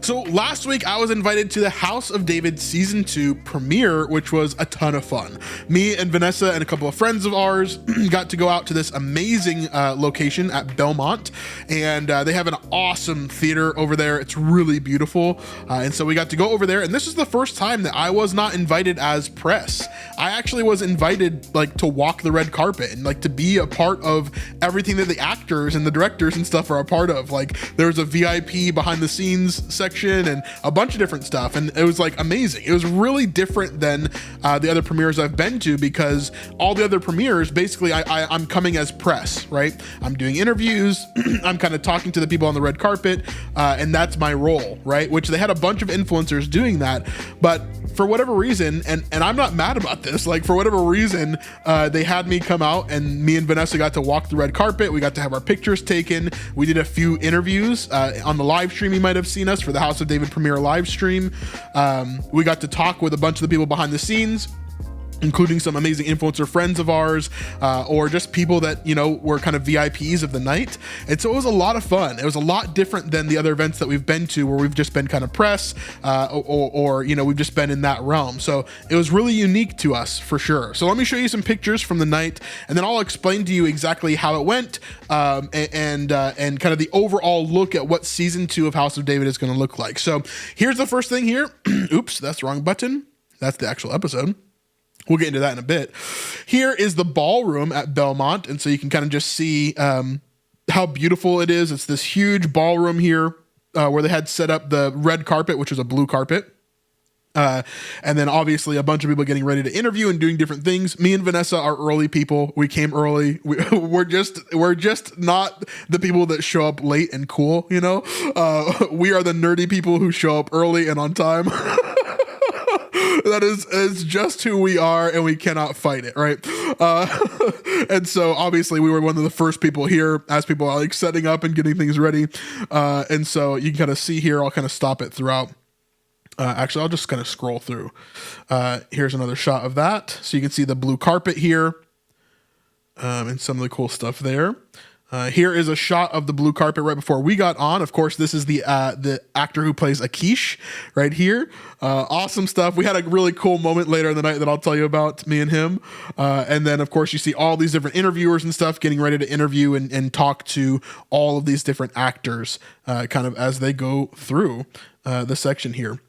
So last week I was invited to the House of David Season 2 premiere, which was a ton of fun. Me and Vanessa and a couple of friends of ours got to go out to this amazing location at Belmont, and they have an awesome theater over there. It's really beautiful. And so we got to go over there, and this is the first time that I was not invited as press. I actually was invited like to walk the red carpet and like to be a part of everything that the actors and the directors and stuff are a part of. Like there's a VIP behind the scenes section and a bunch of different stuff, and it was like amazing. It was really different than the other premieres I've been to, because all the other premieres basically I'm coming as press, right? I'm doing interviews, I'm kind of talking to the people on the red carpet, and that's my role, right? Which they had a bunch of influencers doing that, but for whatever reason, and I'm not mad about this, like for whatever reason, they had me come out, and me and Vanessa got to walk the red carpet. We got to have our pictures taken. We did a few interviews on the live stream. You might have seen us for the House of David premiere live stream. We got to talk with a bunch of the people behind the scenes, including some amazing influencer friends of ours, or just people that, you know, were kind of VIPs of the night. And so it was a lot of fun. It was a lot different than the other events that we've been to, where we've just been kind of press, or you know, we've just been in that realm. So it was really unique to us for sure. So let me show you some pictures from the night, and then I'll explain to you exactly how it went, and kind of the overall look at what season 2 of House of David is going to look like. So here's the first thing here. Oops, that's the wrong button. That's the actual episode. We'll get into that in a bit. Here is the ballroom at Belmont. And so you can kind of just see how beautiful it is. It's this huge ballroom here where they had set up the red carpet, which is a blue carpet. And then obviously a bunch of people getting ready to interview and doing different things. Me and Vanessa are early people. We came early. We're just not the people that show up late and cool, you know? We are the nerdy people who show up early and on time. That is just who we are, and we cannot fight it, right? And so obviously we were one of the first people here as people are like setting up and getting things ready. And so you can kind of see here, I'll kind of stop it throughout. Actually, I'll just kind of scroll through. Here's another shot of that. So you can see the blue carpet here, and some of the cool stuff there. Here is a shot of the blue carpet right before we got on. Of course, this is the actor who plays Akish right here. Awesome stuff. We had a really cool moment later in the night that I'll tell you about, me and him. And then, of course, you see all these different interviewers and stuff getting ready to interview and talk to all of these different actors kind of as they go through the section here.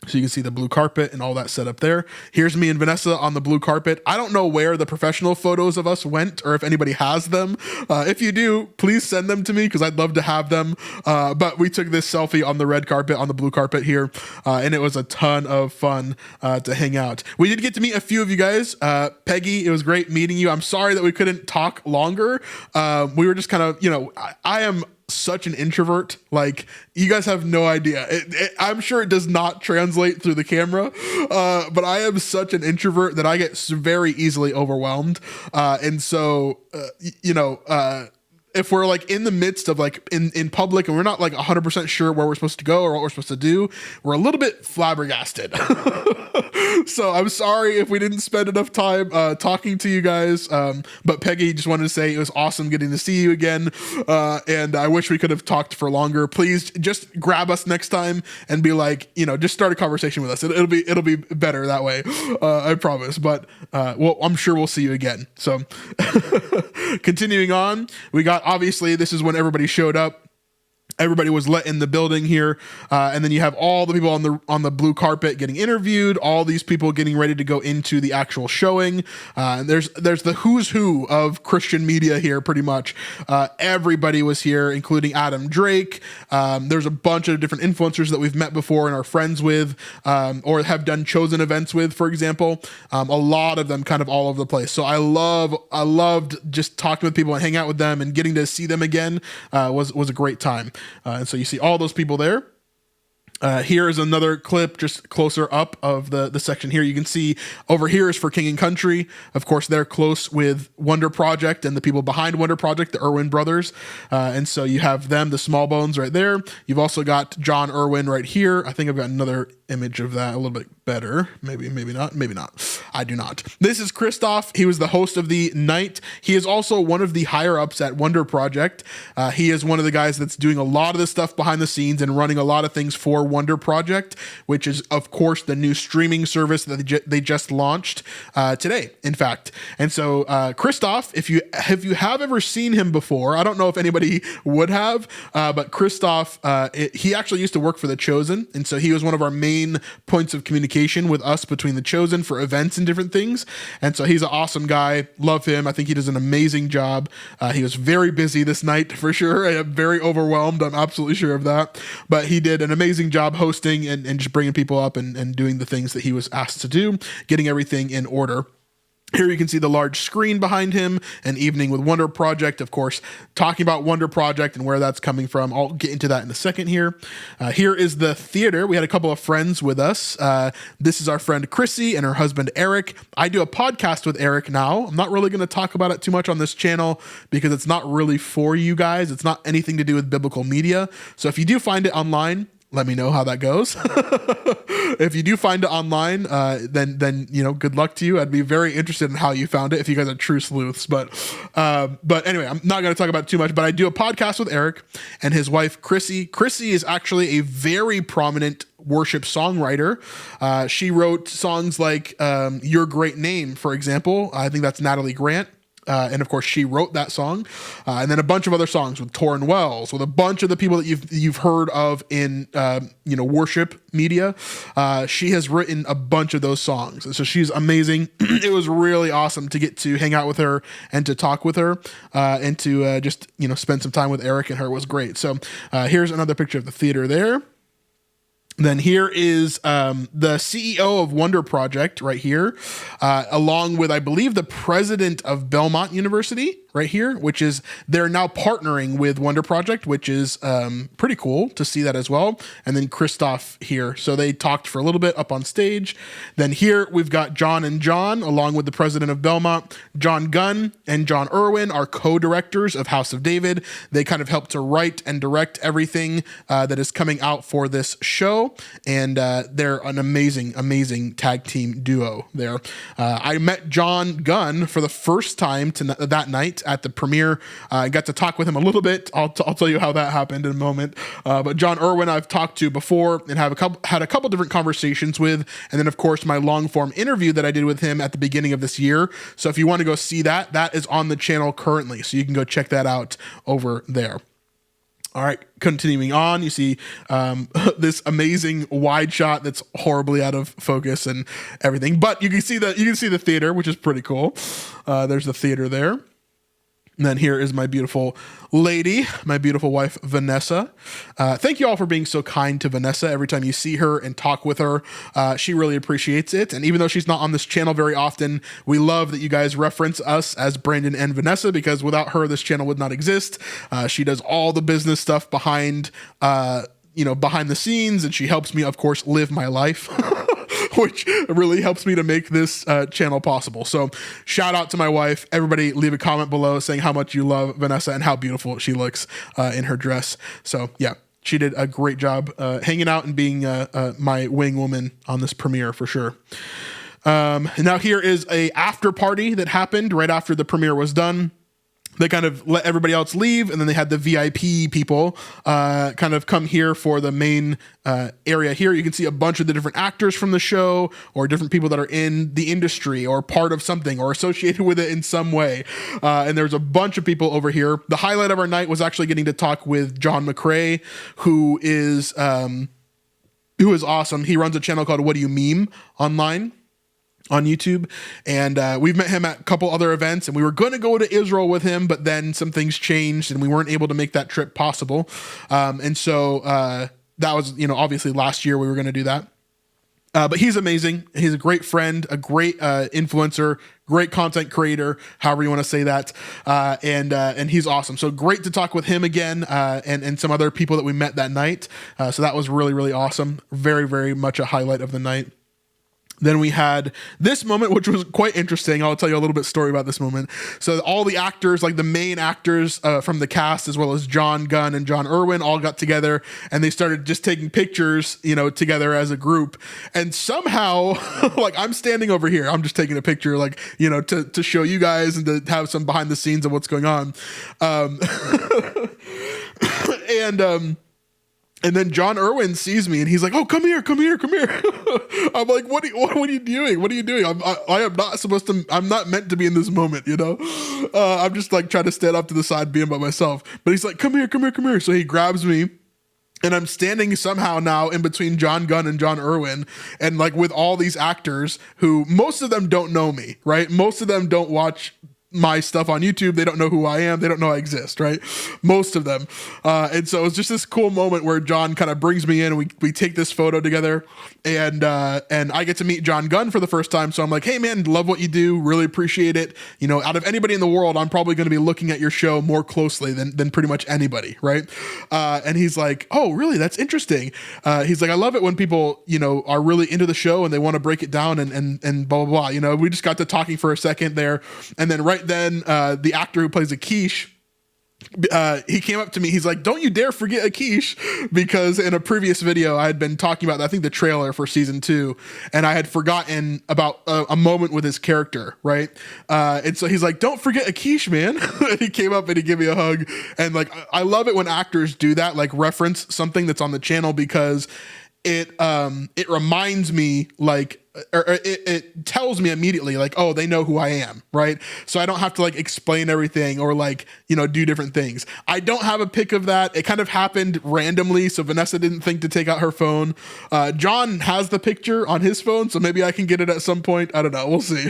So you can see the blue carpet and all that set up there. Here's me and Vanessa on the blue carpet. I don't know where the professional photos of us went, or if anybody has them. If you do, please send them to me, because I'd love to have them. But we took this selfie on the red carpet, on the blue carpet here, and it was a ton of fun to hang out. We did get to meet a few of you guys. Peggy, it was great meeting you. I'm sorry that we couldn't talk longer. We were just kind of, you know, I am such an introvert. Like, you guys have no idea. I'm sure it does not translate through the camera, but I am such an introvert that I get very easily overwhelmed. And so, you know, if we're like in the midst of like in public and we're not like 100% sure where we're supposed to go or what we're supposed to do, we're a little bit flabbergasted. So I'm sorry if we didn't spend enough time talking to you guys. But Peggy just wanted to say it was awesome getting to see you again. And I wish we could have talked for longer. Please just grab us next time and be like, you know, just start a conversation with us. It'll be better that way. I promise. But well, I'm sure we'll see you again. So continuing on, we got, obviously, this is when everybody showed up. Everybody was let in the building here, and then you have all the people on the blue carpet getting interviewed. All these people getting ready to go into the actual showing. And there's the who's who of Christian media here, pretty much. Everybody was here, including Adam Drake. There's a bunch of different influencers that we've met before and are friends with, or have done chosen events with, for example. A lot of them kind of all over the place. So I loved just talking with people and hang out with them, and getting to see them again was a great time. And so you see all those people there. Here is another clip just closer up of the section here. You can see over here is for King and Country. Of course, they're close with Wonder Project and the people behind Wonder Project, the Irwin brothers. And so you have them, the small bones right there. You've also got John Irwin right here. I think I've got another image of that a little bit better. Maybe not. Maybe not. I do not. This is Christoph. He was the host of the night. He is also one of the higher ups at Wonder Project. He is one of the guys that's doing a lot of the stuff behind the scenes and running a lot of things for Wonder Project, which is, of course, the new streaming service that they just launched today, in fact. And so Christoph, if you have ever seen him before, I don't know if anybody would have, but Christoph, he actually used to work for The Chosen. And so he was one of our main points of communication with us between The Chosen for events and different things. And so he's an awesome guy. Love him. I think he does an amazing job. He was very busy this night for sure. I am very overwhelmed. I'm absolutely sure of that. But he did an amazing job hosting and just bringing people up and doing the things that he was asked to do, getting everything in order. Here you can see the large screen behind him, an evening with Wonder Project, of course, talking about Wonder Project and where that's coming from. I'll get into that in a second here. Here is the theater. We had a couple of friends with us. This is our friend Chrissy and her husband Eric. I do a podcast with Eric now. I'm not really going to talk about it too much on this channel because it's not really for you guys. It's not anything to do with biblical media. So if you do find it online, let me know how that goes. If you do find it online, then good luck to you. I'd be very interested in how you found it if you guys are true sleuths. But anyway, I'm not going to talk about it too much. But I do a podcast with Eric and his wife Chrissy. Chrissy is actually a very prominent worship songwriter. She wrote songs like "Your Great Name," for example. I think that's Natalie Grant. And of course, she wrote that song, and then a bunch of other songs with Torrin Wells, with a bunch of the people that you've heard of in worship media. She has written a bunch of those songs, and so she's amazing. It was really awesome to get to hang out with her and to talk with her, and to just spend some time with Eric and her. It was great. So here's another picture of the theater there. Then here is the CEO of Wonder Project right here, along with, I believe, the president of Belmont University right here, which is they're now partnering with Wonder Project, which is pretty cool to see that as well. And then Christoph here. So they talked for a little bit up on stage. Then here we've got John and John, along with the president of Belmont. John Gunn and John Irwin are co-directors of House of David. They kind of help to write and direct everything that is coming out for this show. And they're an amazing tag team duo there. I met John Gunn for the first time that night at the premiere. I got to talk with him a little bit. I'll tell you how that happened in a moment. But John Irwin I've talked to before and had a couple different conversations with. And then, of course, my long-form interview that I did with him at the beginning of this year. So if you want to go see that is on the channel currently. So you can go check that out over there. All right, continuing on, you see this amazing wide shot that's horribly out of focus and everything. But you can see the theater, which is pretty cool. There's the theater there. And then here is my beautiful lady, my beautiful wife, Vanessa. Thank you all for being so kind to Vanessa. Every time you see her and talk with her, she really appreciates it. And even though she's not on this channel very often, we love that you guys reference us as Brandon and Vanessa, because without her, this channel would not exist. She does all the business stuff behind the scenes, and she helps me, of course, live my life. Which really helps me to make this channel possible. So shout out to my wife. Everybody leave a comment below saying how much you love Vanessa and how beautiful she looks in her dress. So yeah, she did a great job hanging out and being my wing woman on this premiere for sure. And now here is a after party that happened right after the premiere was done. They kind of let everybody else leave, and then they had the VIP people kind of come here for the main area here. You can see a bunch of the different actors from the show, or different people that are in the industry or part of something or associated with it in some way. And there's a bunch of people over here. The highlight of our night was actually getting to talk with John McCrae, who is awesome. He runs a channel called What Do You Meme online on YouTube, and we've met him at a couple other events, and we were going to go to Israel with him, but then some things changed and we weren't able to make that trip possible. And so that was, obviously last year we were going to do that. But he's amazing. He's a great friend, a great influencer, great content creator, however you want to say that. And he's awesome. So great to talk with him again, and some other people that we met that night. So that was really, really awesome. Very, very much a highlight of the night. Then we had this moment, which was quite interesting. I'll tell you a little bit story about this moment. So all the actors, like the main actors from the cast, as well as John Gunn and John Irwin, all got together and they started just taking pictures, together as a group. And somehow, like I'm standing over here, I'm just taking a picture, like, to show you guys and to have some behind the scenes of what's going on. And then John Irwin sees me and he's like, "Oh, come here. I'm like, what are you doing? What are you doing? I am not supposed to, I'm not meant to be in this moment, I'm just like trying to stand up to the side being by myself. But he's like, come here. So he grabs me and I'm standing somehow now in between John Gunn and John Irwin and like with all these actors who most of them don't know me, right? Most of them don't watch my stuff on YouTube. They don't know who I am. They don't know I exist, right? Most of them. And so it's just this cool moment where John kind of brings me in and we take this photo together and I get to meet John Gunn for the first time. So I'm like, "Hey man, love what you do. Really appreciate it. Out of anybody in the world, I'm probably going to be looking at your show more closely than pretty much anybody." Right. And he's like, "Oh, really? That's interesting." He's like, "I love it when people, are really into the show and they want to break it down and blah, blah, blah." We just got to talking for a second there. And then right then the actor who plays Akish, he came up to me. He's like, "Don't you dare forget Akish," because in a previous video I had been talking about, I think, the trailer for season 2, and I had forgotten about a moment with his character, right? And so he's like, "Don't forget Akish, man." And he came up and he gave me a hug. And like, I love it when actors do that, like reference something that's on the channel, because it reminds me, like, or it tells me immediately, like, oh, they know who I am, right? So I don't have to like explain everything or like, do different things. I don't have a pic of that. It kind of happened randomly, so Vanessa didn't think to take out her phone. John has the picture on his phone, so maybe I can get it at some point. I don't know. We'll see.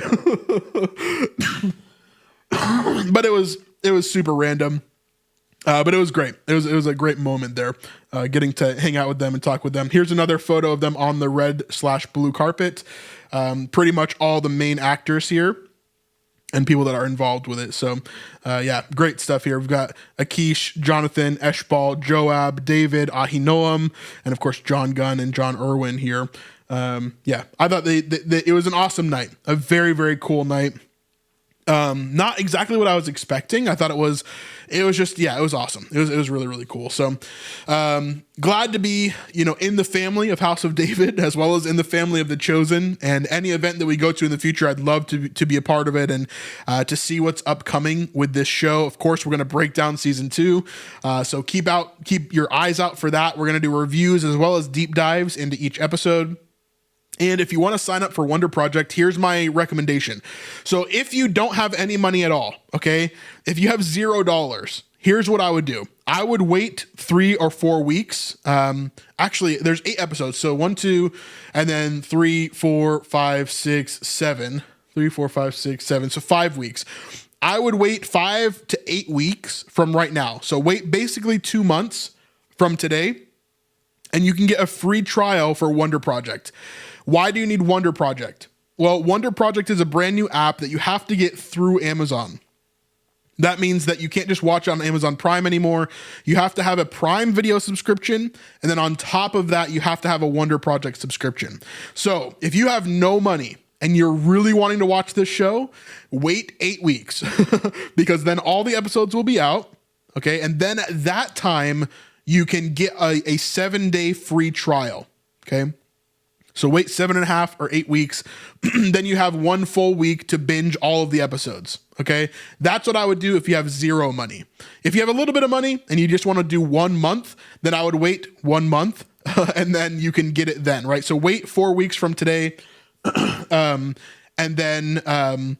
But it was super random. But it was great. It was a great moment there, getting to hang out with them and talk with them. Here's another photo of them on the red/blue carpet. Pretty much all the main actors here and people that are involved with it. So, yeah, great stuff here. We've got Akish, Jonathan, Eshbal, Joab, David, Ahinoam, and of course, John Gunn and John Irwin here. Yeah, I thought it was an awesome night, a very, very cool night. Not exactly what I was expecting. I thought it was just, yeah, it was awesome. It was really, really cool. So, glad to be, in the family of House of David, as well as in the family of The Chosen, and any event that we go to in the future, I'd love to be a part of it and, to see what's upcoming with this show. Of course, we're going to break down season 2. So keep your eyes out for that. We're going to do reviews as well as deep dives into each episode. And if you want to sign up for Wonder Project, here's my recommendation. So if you don't have any money at all, okay, if you have $0, here's what I would do. I would wait 3 or 4 weeks. Actually, there's 8 episodes. So 1, 2, and then 3, 4, 5, 6, 7. 3, 4, 5, 6, 7. So 5 weeks. I would wait 5 to 8 weeks from right now. So wait basically 2 months from today, and you can get a free trial for Wonder Project. Why do you need Wonder Project? Well, Wonder Project is a brand new app that you have to get through Amazon. That means that you can't just watch on Amazon Prime anymore. You have to have a Prime Video subscription. And then on top of that, you have to have a Wonder Project subscription. So if you have no money and you're really wanting to watch this show, wait 8 weeks because then all the episodes will be out. Okay. And then at that time, you can get a 7-day free trial. Okay. So wait 7.5 or 8 weeks. Then you have 1 full week to binge all of the episodes. Okay. That's what I would do if you have 0 money. If you have a little bit of money and you just want to do 1 month, then I would wait 1 month and then you can get it then, right? So wait 4 weeks from today. And then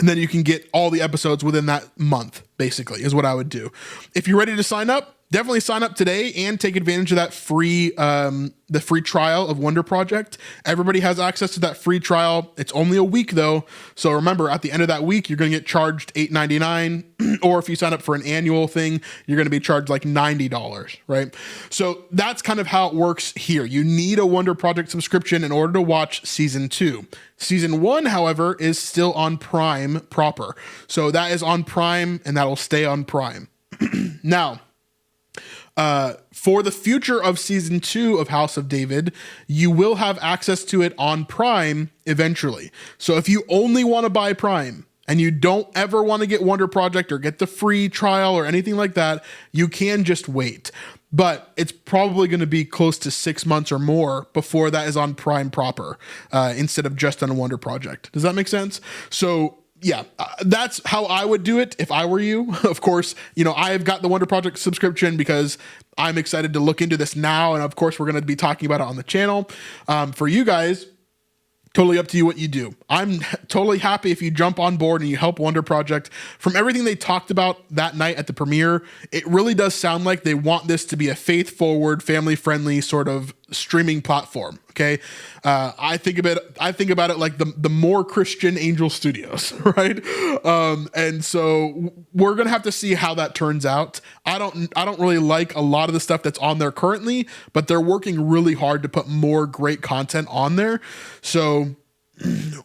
you can get all the episodes within that month, basically, is what I would do. If you're ready to sign up, definitely sign up today and take advantage of that free, the free trial of Wonder Project. Everybody has access to that free trial. It's only a week though. So remember, at the end of that week, you're going to get charged $8.99. Or if you sign up for an annual thing, you're going to be charged like $90, right? So that's kind of how it works here. You need a Wonder Project subscription in order to watch season 2. Season 1, however, is still on Prime proper. So that is on Prime and that'll stay on Prime. Now, For the future of season 2 of House of David, you will have access to it on Prime eventually. So if you only want to buy Prime and you don't ever want to get Wonder Project or get the free trial or anything like that, you can just wait. But it's probably going to be close to 6 months or more before that is on Prime proper, instead of just on a Wonder Project. Does that make sense? So yeah, that's how I would do it if I were you. Of course, you know, I've got the Wonder Project subscription because I'm excited to look into this now. And of course, we're going to be talking about it on the channel. For you guys, totally up to you what you do. I'm totally happy if you jump on board and you help Wonder Project. From everything they talked about that night at the premiere, it really does sound like they want this to be a faith-forward, family-friendly sort of streaming platform. Okay, I think about it like the more Christian Angel Studios, right? And so we're gonna have to see how that turns out. I don't really like a lot of the stuff that's on there currently, but they're working really hard to put more great content on there. So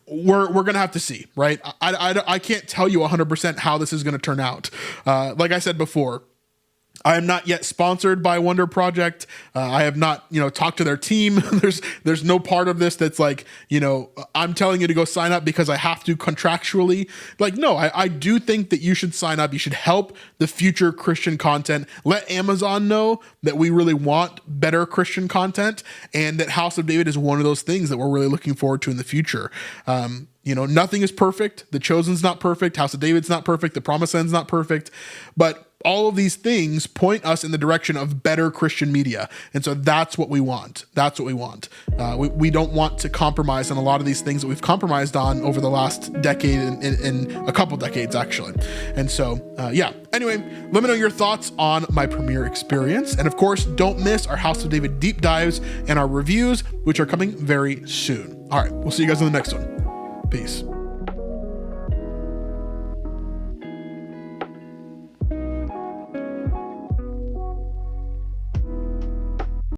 we're gonna have to see, right? I can't tell you 100% how this is gonna turn out. Like I said before, I am not yet sponsored by Wonder Project. I have not, talked to their team. There's no part of this that's like, I'm telling you to go sign up because I have to contractually. Like, no, I do think that you should sign up. You should help the future Christian content. Let Amazon know that we really want better Christian content and that House of David is one of those things that we're really looking forward to in the future. Nothing is perfect. The Chosen's not perfect. House of David's not perfect. The Promised Land's not perfect. But all of these things point us in the direction of better Christian media. And so that's what we want. That's what we want. We don't want to compromise on a lot of these things that we've compromised on over the last decade and a couple decades, actually. And so, yeah. Anyway, let me know your thoughts on my premiere experience. And of course, don't miss our House of David deep dives and our reviews, which are coming very soon. All right, we'll see you guys in the next one. Peace.